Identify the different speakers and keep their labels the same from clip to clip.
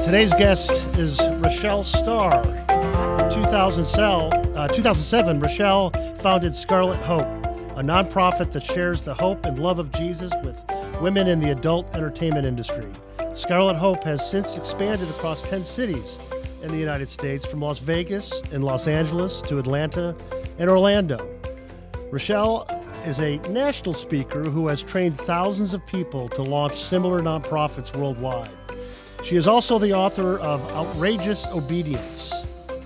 Speaker 1: Today's guest is Rachelle Starr. In 2007, Rachelle founded Scarlet Hope, a nonprofit that shares the hope and love of Jesus with women in the adult entertainment industry. Scarlet Hope has since expanded across 10 cities in the United States, from Las Vegas and Los Angeles to Atlanta and Orlando. Rachelle is a national speaker who has trained thousands of people to launch similar nonprofits worldwide. She is also the author of Outrageous Obedience.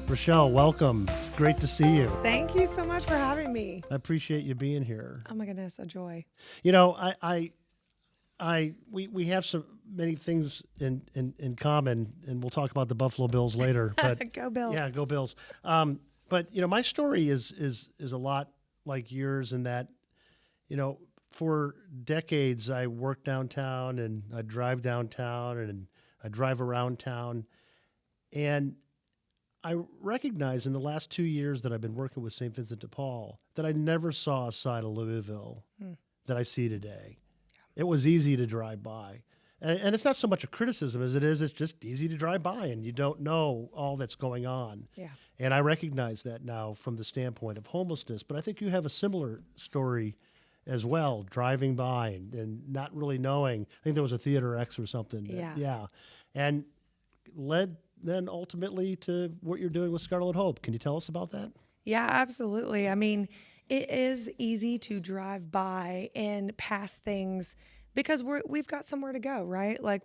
Speaker 1: Rachelle, welcome. It's great to see you.
Speaker 2: Thank you so much for having me.
Speaker 1: I appreciate you being here.
Speaker 2: Oh my goodness, a joy.
Speaker 1: You know, we have so many things in common, and we'll talk about the Buffalo Bills later. But
Speaker 2: Go Bills.
Speaker 1: Yeah, go Bills. But you know, my story is a lot like yours in that, you know, for decades I worked downtown and I drive downtown and I drive around town, and I recognize in the last 2 years that I've been working with St. Vincent de Paul that I never saw a side of Louisville that I see today. It was easy to drive by. And it's not so much a criticism as it's just easy to drive by and you don't know all that's going on.
Speaker 2: Yeah.
Speaker 1: And I recognize that now from the standpoint of homelessness. But I think you have a similar story as well, driving by and not really knowing. I think there was a Theater X or something.
Speaker 2: Yeah.
Speaker 1: And led then ultimately to what you're doing with Scarlet Hope. Can you tell us about that?
Speaker 2: Yeah, absolutely. I mean, it is easy to drive by and pass things because we've got somewhere to go, right? Like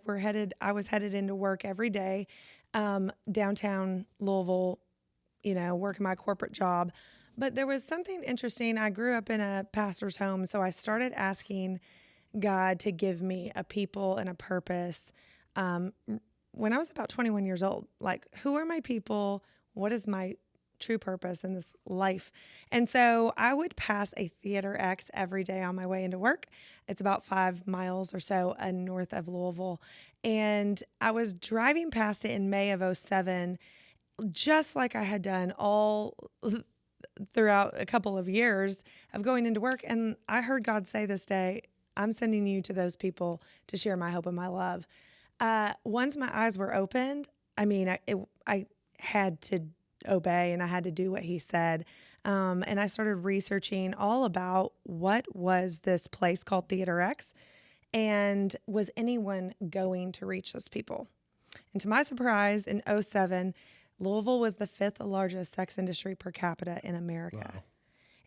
Speaker 2: I was headed into work every day, downtown Louisville, you know, working my corporate job. But there was something interesting. I grew up in a pastor's home, so I started asking God to give me a people and a purpose when I was about 21 years old. Like, who are my people? What is my true purpose in this life? And so I would pass a Theater X every day on my way into work. It's about 5 miles or so north of Louisville. And I was driving past it in May of 2007, just like I had done all throughout a couple of years of going into work. And I heard God say this day, I'm sending you to those people to share my hope and my love. Once my eyes were opened, I mean, I had to obey and I had to do what he said. And I started researching all about what was this place called Theater X and was anyone going to reach those people? And to my surprise, in 2007, Louisville was the 5th largest sex industry per capita in America.
Speaker 1: Wow.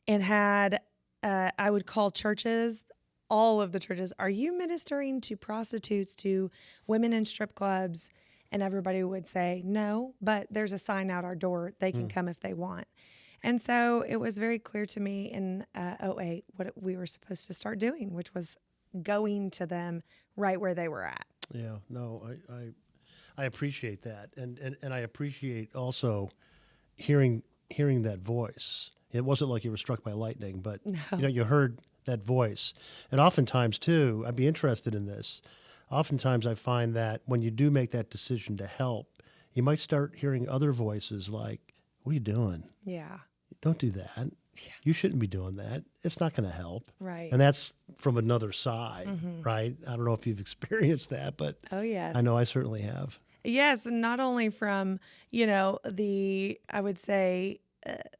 Speaker 2: And had, I would call churches, all of the churches, are you ministering to prostitutes, to women in strip clubs? And everybody would say, no, but there's a sign out our door. They can come if they want. And so it was very clear to me in 2008 what we were supposed to start doing, which was going to them right where they were at.
Speaker 1: Yeah, no, I appreciate that. And I appreciate also hearing that voice. It wasn't like you were struck by lightning, but
Speaker 2: No.
Speaker 1: you know, you heard that voice. And oftentimes too, I'd be interested in this. Oftentimes I find that when you do make that decision to help, you might start hearing other voices like, what are you doing?
Speaker 2: Yeah.
Speaker 1: Don't do that.
Speaker 2: Yeah.
Speaker 1: You shouldn't be doing that. It's not going to help.
Speaker 2: Right.
Speaker 1: And that's from another side, right? I don't know if you've experienced that, but
Speaker 2: Oh, yes.
Speaker 1: I know I certainly have.
Speaker 2: Yes, and not only from, you know, I would say,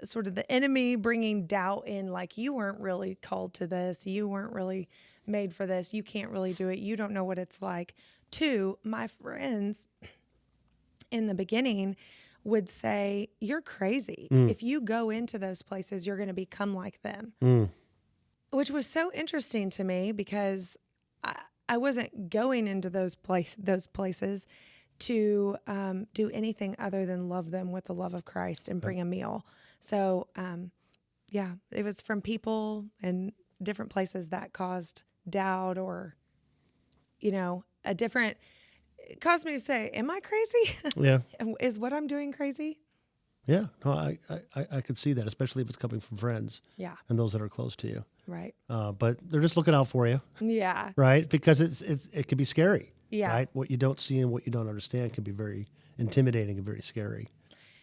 Speaker 2: sort of the enemy bringing doubt in, like, you weren't really called to this, you weren't really made for this, you can't really do it, you don't know what it's like, to my friends in the beginning would say, you're crazy. If you go into those places, you're going to become like them. Which was so interesting to me because I wasn't going into those places to do anything other than love them with the love of Christ and bring a meal. So, yeah, it was from people and different places that caused doubt or, you know, it caused me to say, am I crazy?
Speaker 1: Yeah.
Speaker 2: Is what I'm doing crazy?
Speaker 1: Yeah. No, I could see that, especially if it's coming from friends.
Speaker 2: Yeah.
Speaker 1: And those that are close to you.
Speaker 2: Right.
Speaker 1: But they're just looking out for you.
Speaker 2: Yeah.
Speaker 1: Right? Because it can be scary.
Speaker 2: Yeah.
Speaker 1: Right? What you don't see and what you don't understand can be very intimidating and very scary.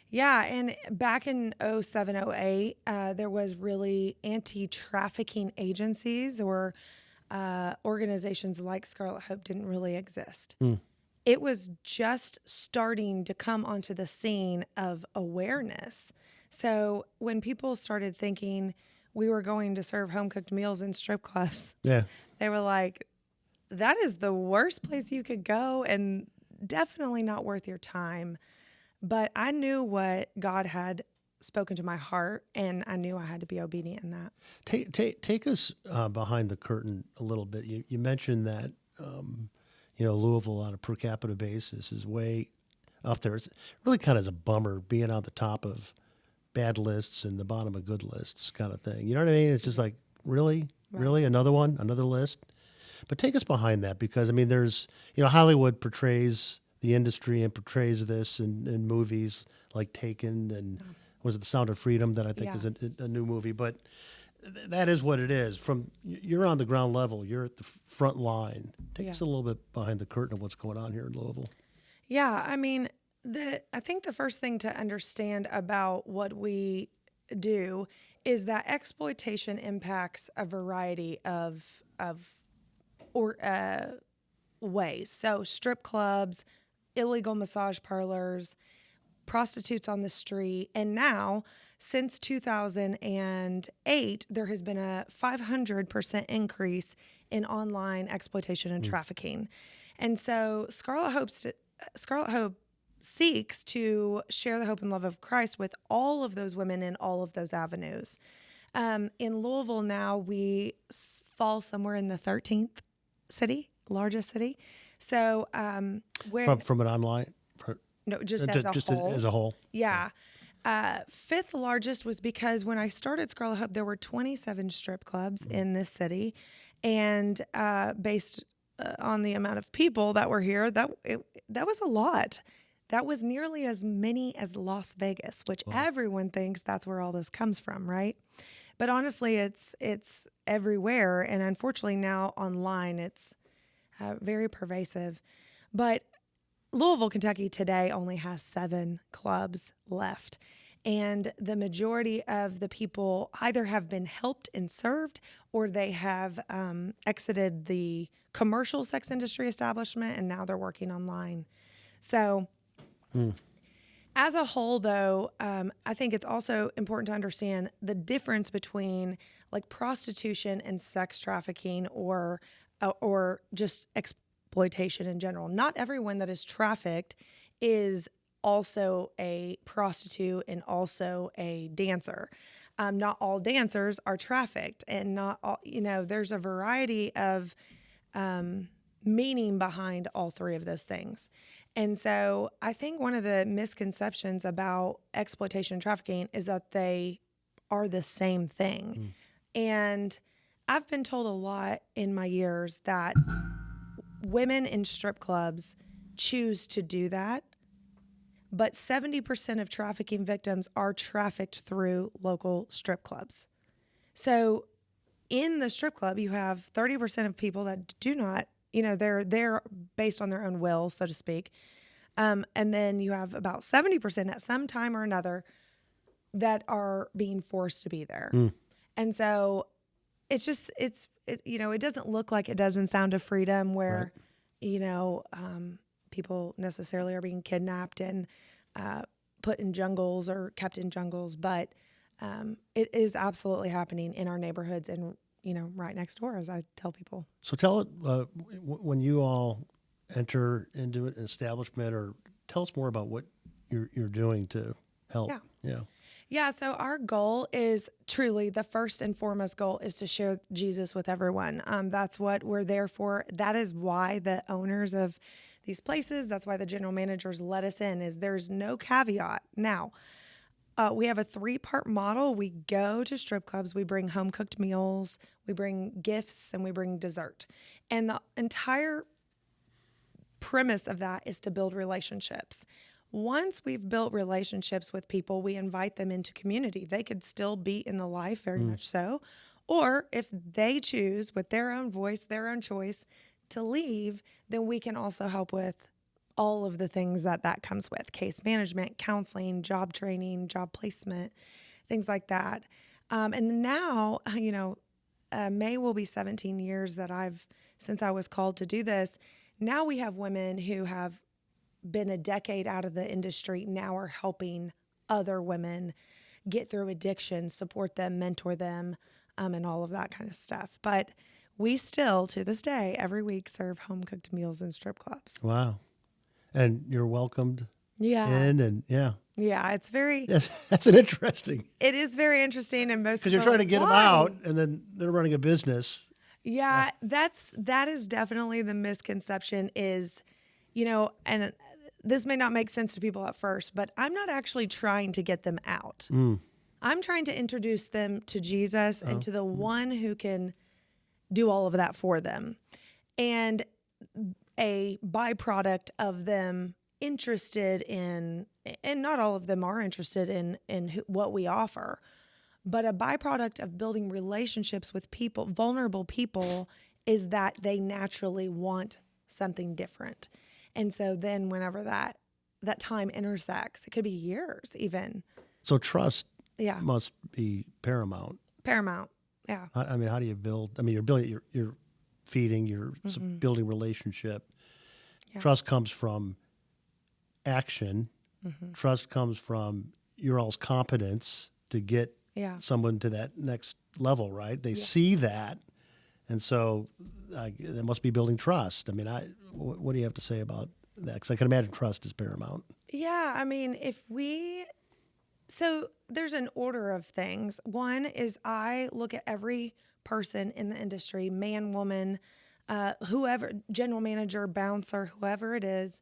Speaker 2: Yeah, and back in 2007, 2008, there was really anti-trafficking agencies or organizations like Scarlet Hope didn't really exist. it was just starting to come onto the scene of awareness. So when people started thinking we were going to serve home cooked meals in strip clubs,
Speaker 1: Yeah.
Speaker 2: they were like, that is the worst place you could go and definitely not worth your time. But I knew what God had spoken to my heart, and I knew I had to be obedient in that.
Speaker 1: Take us behind the curtain a little bit. You mentioned that Louisville on a per capita basis is way up there. It's really kind of a bummer being on the top of bad lists and the bottom of good lists kind of thing. You know what I mean? It's just like, really?
Speaker 2: Right.
Speaker 1: Really? Another one? Another list? But take us behind that, because, I mean, there's, Hollywood portrays the industry and portrays this in movies like Taken and was it The Sound of Freedom that I think is a new movie. But that is what it is. You're on the ground level. You're at the front line. Take us a little bit behind the curtain of what's going on here in Louisville.
Speaker 2: Yeah, I mean, I think the first thing to understand about what we do is that exploitation impacts a variety of ways. So strip clubs, illegal massage parlors, prostitutes on the street, and now since 2008, there has been a 500% increase in online exploitation and trafficking. And so Scarlet Hope seeks to share the hope and love of Christ with all of those women in all of those avenues. In Louisville now, we fall somewhere in the 13th largest city. So
Speaker 1: From an online?
Speaker 2: No, just as a whole.
Speaker 1: As a whole.
Speaker 2: Yeah. Fifth largest was because when I started Scarlet Hope, there were 27 strip clubs in this city. And based on the amount of people that were here, that was a lot. That was nearly as many as Las Vegas, which everyone thinks that's where all this comes from, right? But honestly, it's everywhere. And unfortunately now online, it's very pervasive. But Louisville, Kentucky today only has 7 clubs left. And the majority of the people either have been helped and served, or they have exited the commercial sex industry establishment and now they're working online. So as a whole, though, I think it's also important to understand the difference between like prostitution and sex trafficking or just exploitation in general. Not everyone that is trafficked is also a prostitute and also a dancer. Not all dancers are trafficked, and not all, there's a variety of meaning behind all 3 of those things. And so I think one of the misconceptions about exploitation and trafficking is that they are the same thing. And I've been told a lot in my years that women in strip clubs choose to do that, but 70% of trafficking victims are trafficked through local strip clubs. So in the strip club, you have 30% of people that do not, they're there based on their own will, so to speak. And then you have about 70% at some time or another that are being forced to be there. And so it's just, it doesn't look like it does in Sound of Freedom where, people necessarily are being kidnapped and put in jungles or kept in jungles, but it is absolutely happening in our neighborhoods and, right next door, as I tell people.
Speaker 1: So tell it, when you all enter into an establishment, or tell us more about what you're doing to help.
Speaker 2: Yeah, so our goal is truly, the first and foremost goal is to share Jesus with everyone. That's what we're there for. That is why the owners of these places, that's why the general managers let us in, is there's no caveat. Now, we have a 3-part model. We go to strip clubs, we bring home-cooked meals, we bring gifts, and we bring dessert. And the entire premise of that is to build relationships. Once we've built relationships with people, we invite them into community. They could still be in the life, very much so. Or if they choose, with their own voice, their own choice, to leave, then we can also help with all of the things that comes with: case management, counseling, job training, job placement, things like that. And now, May will be 17 years that since I was called to do this. Now we have women who have been a decade out of the industry now are helping other women get through addiction, support them, mentor them, and all of that kind of stuff. But we still, to this day, every week serve home cooked meals in strip clubs.
Speaker 1: Wow. And you're welcomed
Speaker 2: Yeah.
Speaker 1: in, and yeah.
Speaker 2: Yeah, it's very,
Speaker 1: Yes, that's an interesting.
Speaker 2: it is very interesting. And most
Speaker 1: Because you're
Speaker 2: people are
Speaker 1: trying to
Speaker 2: like,
Speaker 1: get them
Speaker 2: "Why?"
Speaker 1: out, and then they're running a business.
Speaker 2: Yeah, that is definitely the misconception is, and this may not make sense to people at first, but I'm not actually trying to get them out. I'm trying to introduce them to Jesus and to the one who can do all of that for them. And a byproduct of them interested in, and not all of them are interested in what we offer, but a byproduct of building relationships with people, vulnerable people, is that they naturally want something different. And so then whenever that time intersects, it could be years even.
Speaker 1: So trust
Speaker 2: Yeah.
Speaker 1: must be paramount.
Speaker 2: Paramount. Yeah.
Speaker 1: I mean, how do you build? I mean, you're building, you're feeding, you're building relationship.
Speaker 2: Yeah.
Speaker 1: Trust comes from action. Trust comes from your all's competence to get
Speaker 2: Yeah.
Speaker 1: someone to that next level, right? They see that. And so that must be building trust. I mean, what do you have to say about that? Because I can imagine trust is paramount.
Speaker 2: Yeah. I mean, so there's an order of things. One is I look at every person in the industry, man, woman, whoever, general manager, bouncer, whoever it is,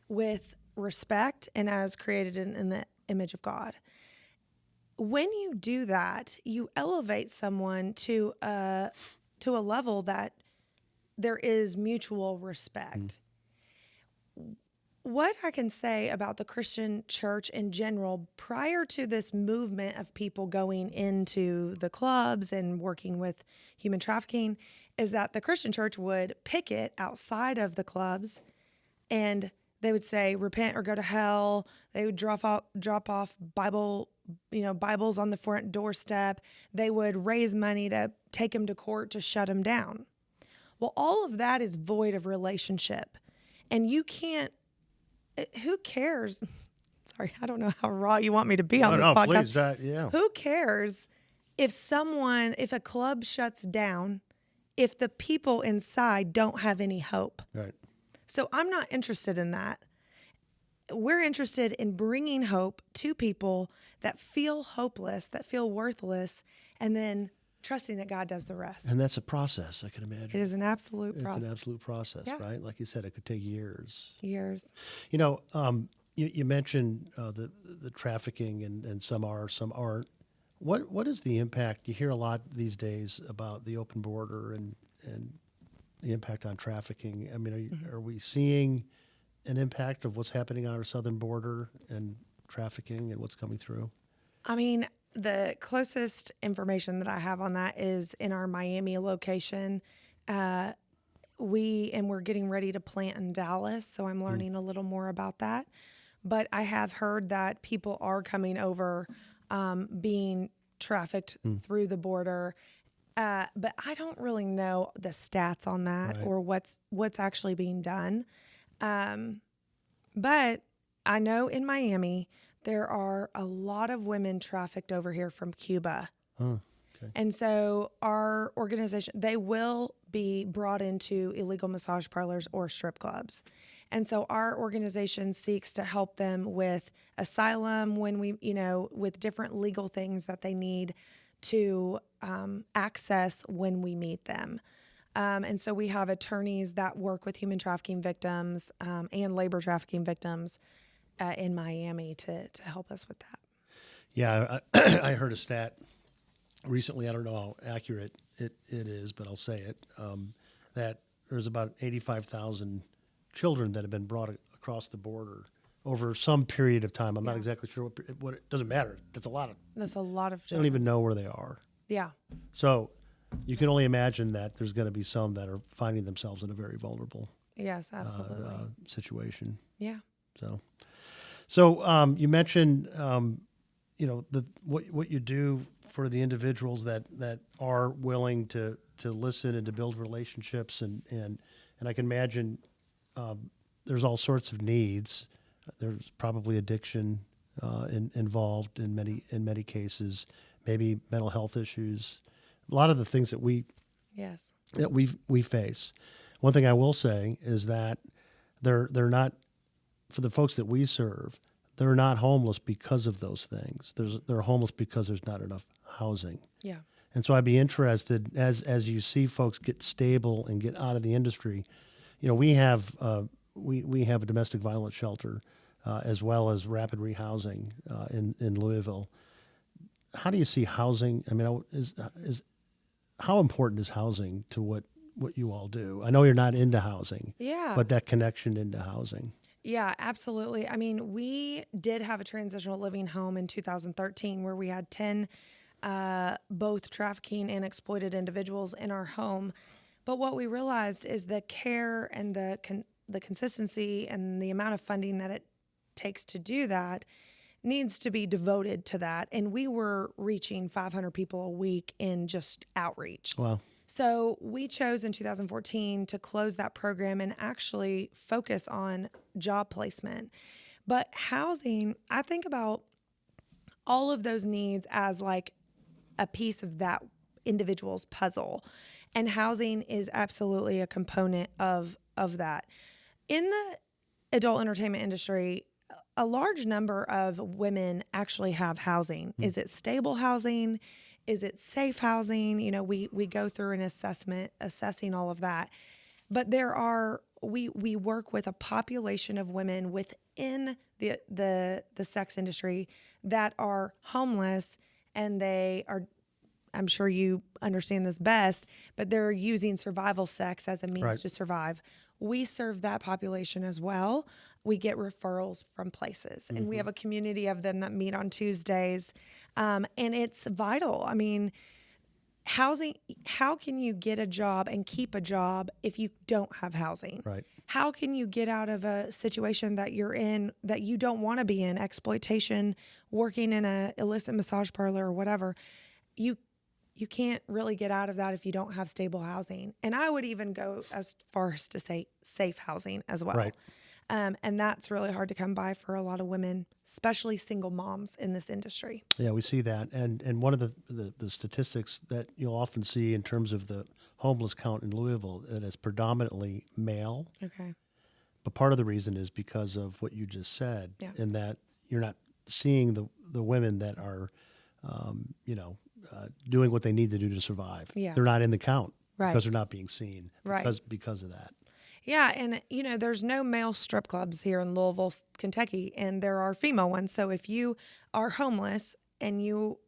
Speaker 2: with respect and as created in the image of God. When you do that, you elevate someone to a level that there is mutual respect. What I can say about the Christian church in general, prior to this movement of people going into the clubs and working with human trafficking, is that the Christian church would picket outside of the clubs, and they would say, repent or go to hell. They would drop off Bibles on the front doorstep. They would raise money to take them to court to shut them down. Well, all of that is void of relationship. And you can't, who cares? Sorry, I don't know how raw you want me to be on this podcast.
Speaker 1: Please, yeah.
Speaker 2: Who cares if a club shuts down, if the people inside don't have any hope?
Speaker 1: Right.
Speaker 2: So I'm not interested in that. We're interested in bringing hope to people that feel hopeless, that feel worthless, and then trusting that God does the rest.
Speaker 1: And that's a process, I can imagine.
Speaker 2: It is an absolute process.
Speaker 1: It's an absolute process, right? Like you said, it could take years.
Speaker 2: Years.
Speaker 1: You mentioned the trafficking, and some are, some aren't. What is the impact? You hear a lot these days about the open border and the impact on trafficking. I mean, are we seeing an impact of what's happening on our southern border and trafficking and what's coming through?
Speaker 2: I mean, the closest information that I have on that is in our Miami location. We're getting ready to plant in Dallas, so I'm learning a little more about that. But I have heard that people are coming over, being trafficked through the border. But I don't really know the stats on that or what's actually being done. But I know in Miami, there are a lot of women trafficked over here from Cuba.
Speaker 1: Oh, okay.
Speaker 2: And so our organization, they will be brought into illegal massage parlors or strip clubs. And so our organization seeks to help them with asylum with different legal things that they need to access when we meet them. And so we have attorneys that work with human trafficking victims and labor trafficking victims in Miami to help us with that.
Speaker 1: Yeah, I heard a stat recently. I don't know how accurate it is, but I'll say it, that there's about 85,000 children that have been brought across the border over some period of time. I'm not exactly sure what it doesn't matter. That's a lot of
Speaker 2: children.
Speaker 1: They don't even know where they are.
Speaker 2: Yeah. So
Speaker 1: you can only imagine that there's going to be some that are finding themselves in a very vulnerable
Speaker 2: absolutely
Speaker 1: situation.
Speaker 2: Yeah.
Speaker 1: So you mentioned what you do for the individuals that are willing to listen and to build relationships, and I can imagine there's all sorts of needs. There's probably addiction involved in many cases, maybe mental health issues, a lot of the things that we face. One thing I will say is that they're not, for the folks that we serve, they're not homeless because of those things. They're homeless because there's not enough housing.
Speaker 2: Yeah.
Speaker 1: And so I'd be interested as you see folks get stable and get out of the industry. We have we have a domestic violence shelter as well as rapid rehousing in Louisville. How do you see housing? I mean, how important is housing to what you all do? I know you're not into housing, but that connection into housing.
Speaker 2: Yeah, absolutely. I mean, we did have a transitional living home in 2013 where we had 10 both trafficking and exploited individuals in our home. But what we realized is the care and the consistency and the amount of funding that it takes to do that needs to be devoted to that. And we were reaching 500 people a week in just outreach.
Speaker 1: Wow.
Speaker 2: So we chose in 2014 to close that program and actually focus on job placement. But housing, I think about all of those needs as like a piece of that individual's puzzle. And housing is absolutely a component of that. In the adult entertainment industry, a large number of women actually have housing. Is it stable housing? Is it safe housing? We go through an assessing all of that. But we work with a population of women within the sex industry that are homeless, and they are, I'm sure you understand this best, but they're using survival sex as a means to survive. We serve that population as well. We get referrals from places, and we have a community of them that meet on Tuesdays. And it's vital. I mean, housing, how can you get a job and keep a job if you don't have housing?
Speaker 1: Right.
Speaker 2: How can you get out of a situation that you're in that you don't want to be in, exploitation, working in a illicit massage parlor or whatever? You can't really get out of that if you don't have stable housing. And I would even go as far as to say safe housing as well.
Speaker 1: Right.
Speaker 2: And that's really hard to come by for a lot of women, especially single moms in this industry.
Speaker 1: Yeah, we see that. And one of the statistics that you'll often see in terms of the homeless count in Louisville, that is predominantly male.
Speaker 2: Okay.
Speaker 1: But part of the reason is because of what you just said, in that you're not seeing the women that are, doing what they need to do to survive.
Speaker 2: Yeah.
Speaker 1: They're not in the count because they're
Speaker 2: Right.
Speaker 1: not being seen
Speaker 2: Right.
Speaker 1: because of that.
Speaker 2: Yeah, and there's no male strip clubs here in Louisville, Kentucky, and there are female ones. So if you are homeless and you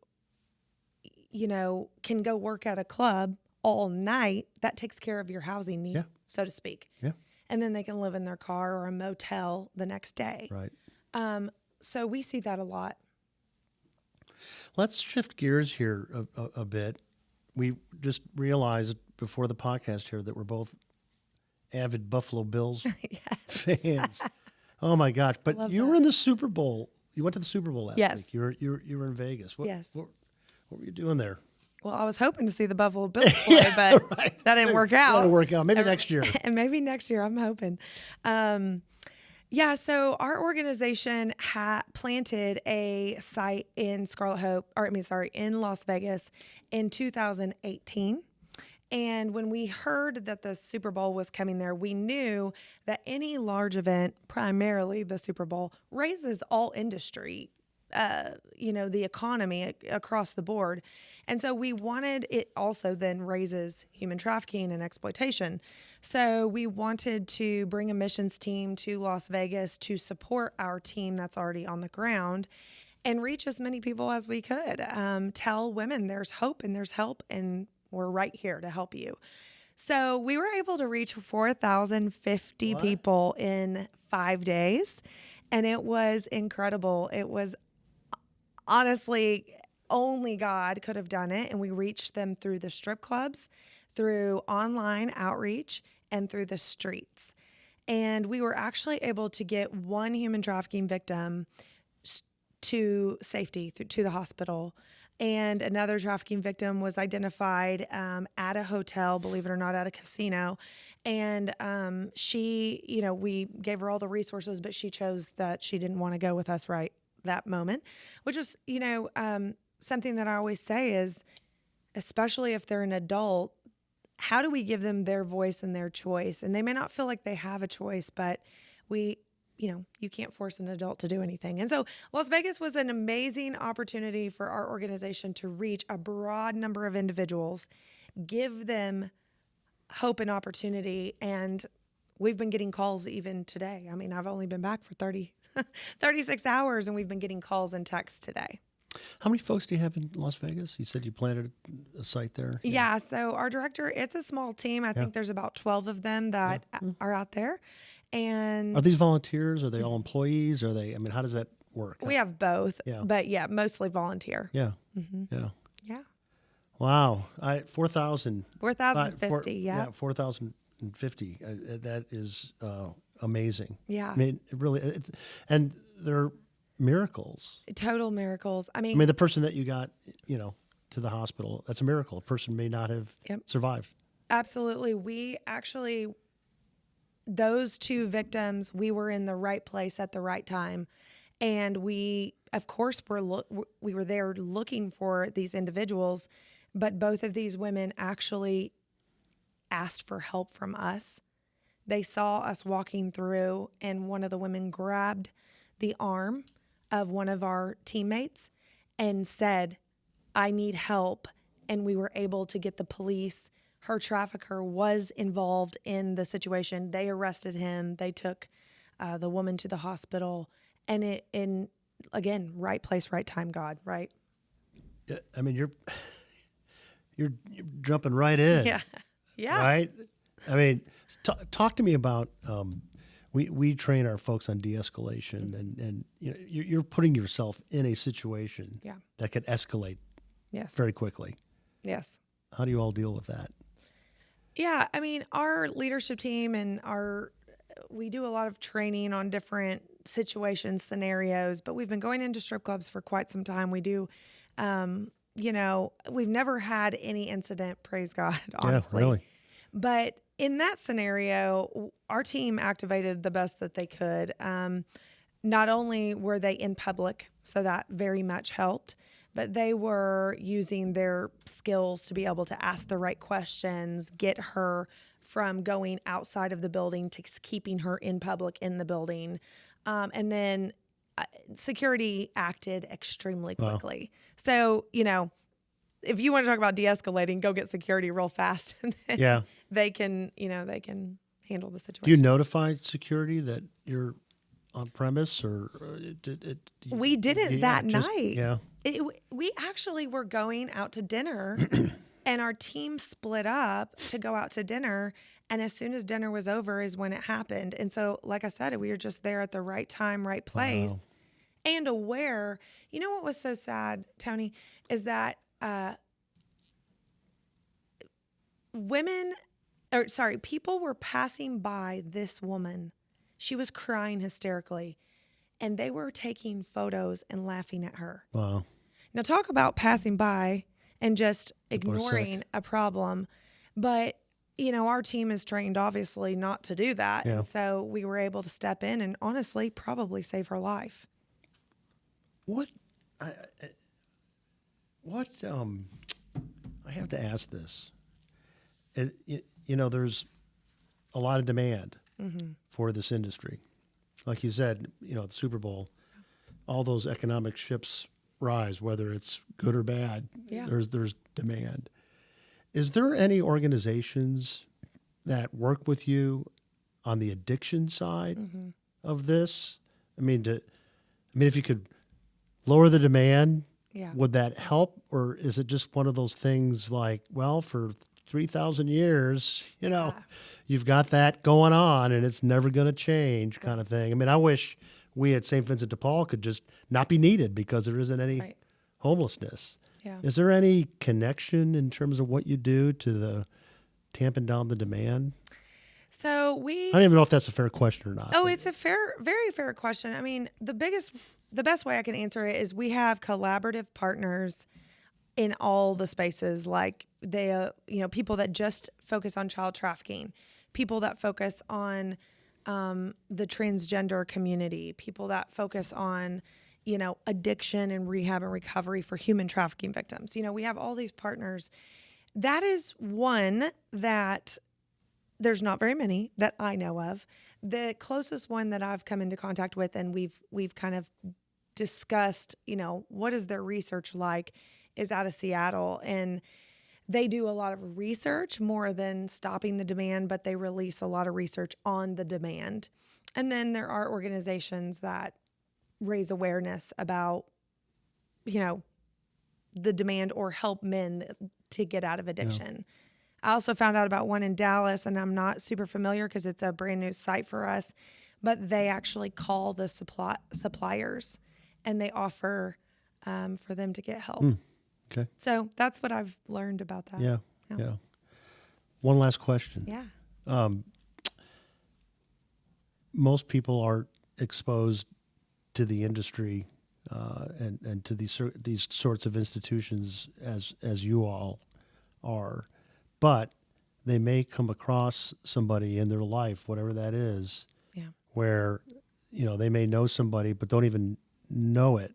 Speaker 2: can go work at a club all night, that takes care of your housing need, so to speak.
Speaker 1: Yeah.
Speaker 2: And then they can live in their car or a motel the next day.
Speaker 1: Right.
Speaker 2: So we see that a lot.
Speaker 1: Let's shift gears here a bit. We just realized before the podcast here that we're both avid Buffalo Bills fans. Oh my gosh! But you were in the Super Bowl. You went to the Super Bowl last week. You were in Vegas. What were you doing there?
Speaker 2: Well, I was hoping to see the Buffalo Bills play, but that didn't work out.
Speaker 1: That'll work out. Maybe next year.
Speaker 2: And maybe next year, I'm hoping. So our organization planted a site in in Las Vegas in 2018. And when we heard that the Super Bowl was coming there, we knew that any large event, primarily the Super Bowl, raises all industry, the economy across the board. And so we wanted it also then raises human trafficking and exploitation. So we wanted to bring a missions team to Las Vegas to support our team that's already on the ground and reach as many people as we could. Tell women there's hope and there's help, and we're right here to help you. So we were able to reach 4,050 people in 5 days, and it was incredible. It was honestly only God could have done it, and we reached them through the strip clubs, through online outreach, and through the streets. And we were actually able to get one human trafficking victim to safety, to the hospital. and another trafficking victim was identified at a hotel, believe it or not, at a casino. And she, we gave her all the resources, but she chose that she didn't want to go with us right that moment, which was, something that I always say is, especially if they're an adult, how do we give them their voice and their choice? And they may not feel like they have a choice, but you can't force an adult to do anything. And so Las Vegas was an amazing opportunity for our organization to reach a broad number of individuals, give them hope and opportunity. And we've been getting calls even today. I mean, I've only been back for 36 hours, and we've been getting calls and texts today.
Speaker 1: How many folks do you have in Las Vegas? You said you planted a site there.
Speaker 2: Yeah. So our director, it's a small team. I think there's about 12 of them that are out there. And
Speaker 1: are these volunteers? Are they all employees? How does that work?
Speaker 2: We have both,
Speaker 1: Yeah.
Speaker 2: But mostly volunteer.
Speaker 1: Yeah.
Speaker 2: Mm-hmm.
Speaker 1: Yeah.
Speaker 2: Yeah.
Speaker 1: Wow. 4,000.
Speaker 2: 4,050. Yeah.
Speaker 1: 4,050. That is amazing.
Speaker 2: Yeah.
Speaker 1: I mean, it really, and they're miracles.
Speaker 2: Total miracles. I mean,
Speaker 1: the person that you got, to the hospital, that's a miracle. A person may not have survived.
Speaker 2: Absolutely. We actually, those two victims, we were in the right place at the right time. And we, of course, we were there looking for these individuals, but both of these women actually asked for help from us. They saw us walking through, and one of the women grabbed the arm of one of our teammates and said, "I need help." And we were able to get the police. Her trafficker was involved in the situation. They arrested him. They took the woman to the hospital. And again, right place, right time, God, right?
Speaker 1: Yeah, I mean, you're jumping right in.
Speaker 2: Yeah. Yeah.
Speaker 1: Right? I mean, talk to me about we train our folks on de-escalation, and you're putting yourself in a situation that could escalate very quickly.
Speaker 2: Yes.
Speaker 1: How do you all deal with that?
Speaker 2: Yeah, I mean, our leadership team and we do a lot of training on different situations, scenarios, but we've been going into strip clubs for quite some time. We do, we've never had any incident, praise God, honestly.
Speaker 1: Yeah, really.
Speaker 2: But in that scenario, our team activated the best that they could. Not only were they in public, so that very much helped, but they were using their skills to be able to ask the right questions, get her from going outside of the building to keeping her in public in the building. And then security acted extremely quickly. Wow. So, if you want to talk about de-escalating, go get security real fast. And then they can handle the situation.
Speaker 1: Do you notify security that you're on premise, or
Speaker 2: we didn't that night?
Speaker 1: Yeah.
Speaker 2: We actually were going out to dinner and our team split up to go out to dinner. And as soon as dinner was over is when it happened. And so, like I said, we were just there at the right time, right place, and aware. You know what was so sad, Tony, is that people were passing by this woman. She was crying hysterically, and they were taking photos and laughing at her.
Speaker 1: Wow.
Speaker 2: Now, talk about passing by and just ignoring a problem. But, our team is trained, obviously, not to do that. Yeah. And so we were able to step in and honestly probably save her life.
Speaker 1: I have to ask this. There's a lot of demand for this industry. Like you said, the Super Bowl, all those economic ships rise, whether it's good or bad. Yeah. There's demand. Is there any organizations that work with you on the addiction side of this? If you could lower the demand, would that help? Or is it just one of those things like, well, for 3,000 years, you've got that going on and it's never going to change kind of thing? I wish we at St. Vincent de Paul could just not be needed because there isn't any homelessness. Yeah. Is there any connection in terms of what you do to the tamping down the demand?
Speaker 2: So
Speaker 1: I don't even know if that's a fair question or not.
Speaker 2: Oh, it's a very fair question. The best way I can answer it is we have collaborative partners in all the spaces, like people that just focus on child trafficking, people that focus on the transgender community, people that focus on, addiction and rehab and recovery for human trafficking victims. We have all these partners. That is one that there's not very many that I know of. The closest one that I've come into contact with, and we've kind of discussed, what is their research like, is out of Seattle. And they do a lot of research more than stopping the demand, but they release a lot of research on the demand. And then there are organizations that raise awareness about, the demand or help men to get out of addiction. Yeah. I also found out about one in Dallas, and I'm not super familiar because it's a brand new site for us, but they actually call the suppliers and they offer for them to get help.
Speaker 1: Okay.
Speaker 2: So that's what I've learned about that.
Speaker 1: Yeah. One last question.
Speaker 2: Yeah.
Speaker 1: Most people are exposed to the industry and to these sorts of institutions as you all are, but they may come across somebody in their life, whatever that is, where they may know somebody but don't even know it,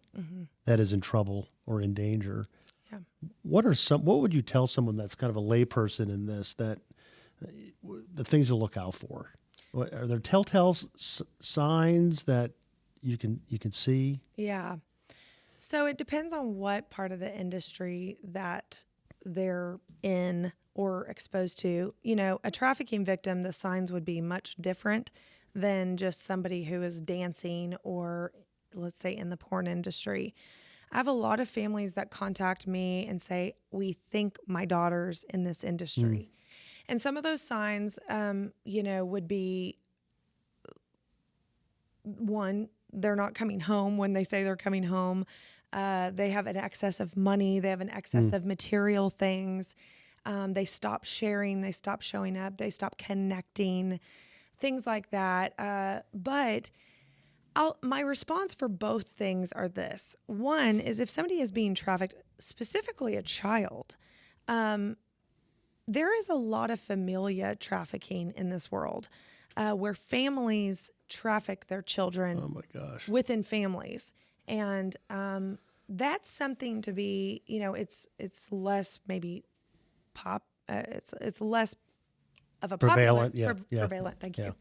Speaker 1: that is in trouble or in danger.
Speaker 2: Yeah.
Speaker 1: What would you tell someone that's kind of a layperson in this, that the things to look out for? Are there telltale signs that you can see?
Speaker 2: Yeah. So it depends on what part of the industry that they're in or exposed to. A trafficking victim, the signs would be much different than just somebody who is dancing or, let's say, in the porn industry. I have a lot of families that contact me and say, we think my daughter's in this industry. And some of those signs, would be, one, they're not coming home when they say they're coming home. They have an excess of money. They have an excess of material things. They stop sharing. They stop showing up. They stop connecting, things like that. But my response for both things are this. One is, if somebody is being trafficked, specifically a child, there is a lot of familia trafficking in this world, where families traffic their children.
Speaker 1: Oh my gosh.
Speaker 2: Within families. And that's something to be, it's less maybe it's less of a
Speaker 1: prevalent.
Speaker 2: Prevalent. Thank you.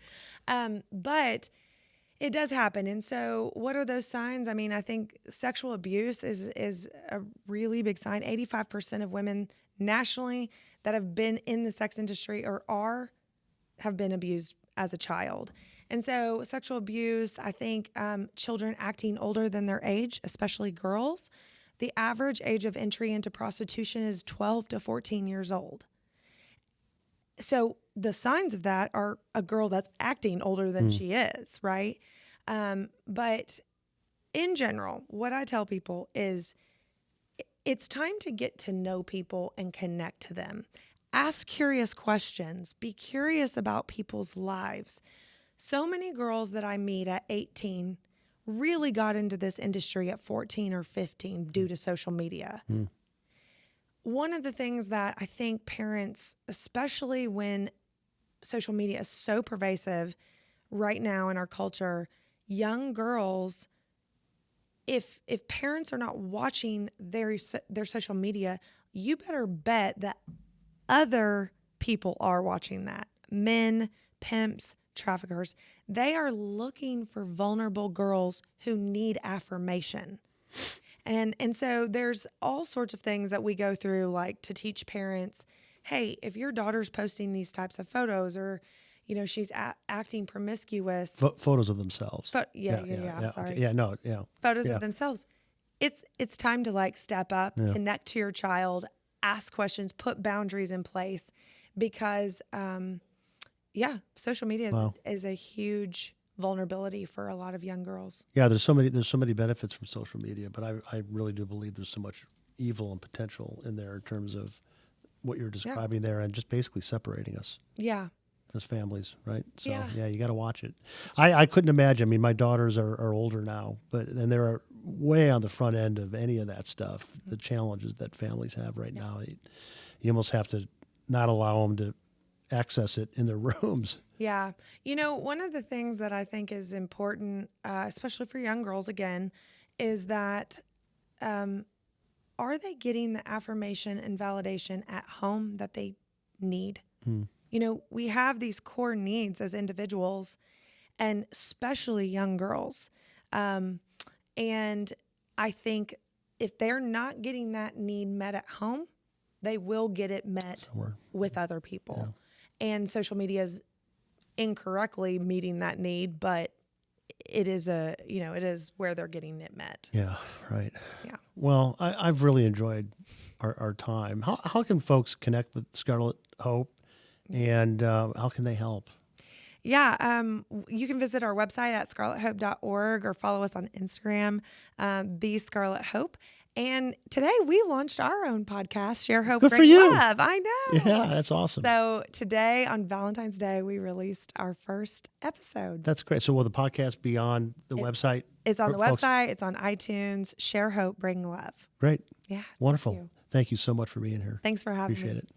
Speaker 2: But it does happen. And so what are those signs? I mean, I think sexual abuse is a really big sign. 85% of women nationally that have been in the sex industry have been abused as a child. And so sexual abuse, I think children acting older than their age, especially girls. The average age of entry into prostitution is 12 to 14 years old. So the signs of that are a girl that's acting older than she is, right? But in general, what I tell people is it's time to get to know people and connect to them. Ask curious questions. Be curious about people's lives. So many girls that I meet at 18 really got into this industry at 14 or 15 due to social media. One of the things that I think parents, especially when social media is so pervasive right now in our culture, young girls, if parents are not watching their social media, you better bet that other people are watching that. Men, pimps, traffickers, they are looking for vulnerable girls who need affirmation. And so there's all sorts of things that we go through, like to teach parents, hey, if your daughter's posting these types of photos, or she's acting promiscuous.
Speaker 1: Photos of themselves.
Speaker 2: Yeah. I'm sorry.
Speaker 1: Okay.
Speaker 2: Photos of themselves. It's time to step up, connect to your child, ask questions, put boundaries in place, because social media is a huge vulnerability for a lot of young girls.
Speaker 1: Yeah, there's so many benefits from social media, but I really do believe there's so much evil and potential in there in terms of what you're describing there, and just basically separating us.
Speaker 2: Yeah.
Speaker 1: homelessness families, right? So
Speaker 2: Yeah.
Speaker 1: you got to watch it. I couldn't imagine. I mean, my daughters are older now, and they're way on the front end of any of that stuff. The challenges that families have right now, you almost have to not allow them to access it in their rooms.
Speaker 2: Yeah. One of the things that I think is important, especially for young girls, again, is that are they getting the affirmation and validation at home that they need? We have these core needs as individuals, and especially young girls. And I think if they're not getting that need met at home, they will get it met
Speaker 1: Somewhere.
Speaker 2: with other people. Yeah. And social media is incorrectly meeting that need, but it is it is where they're getting it met.
Speaker 1: Yeah, right.
Speaker 2: Yeah.
Speaker 1: Well, I've really enjoyed our time. How can folks connect with Scarlet Hope, and how can they help?
Speaker 2: Yeah, you can visit our website at scarlethope.org or follow us on Instagram, The Scarlet Hope. And today we launched our own podcast, Share Hope,
Speaker 1: Good
Speaker 2: Bring
Speaker 1: for you.
Speaker 2: Love. I know.
Speaker 1: Yeah, that's awesome.
Speaker 2: So today on Valentine's Day, we released our first episode.
Speaker 1: That's great. So will the podcast be on the website?
Speaker 2: It's on the
Speaker 1: folks?
Speaker 2: website. It's on iTunes. Share Hope, Bring Love.
Speaker 1: Great.
Speaker 2: Yeah.
Speaker 1: Wonderful. Thank you so much for being here.
Speaker 2: Thanks for having me.
Speaker 1: Appreciate it.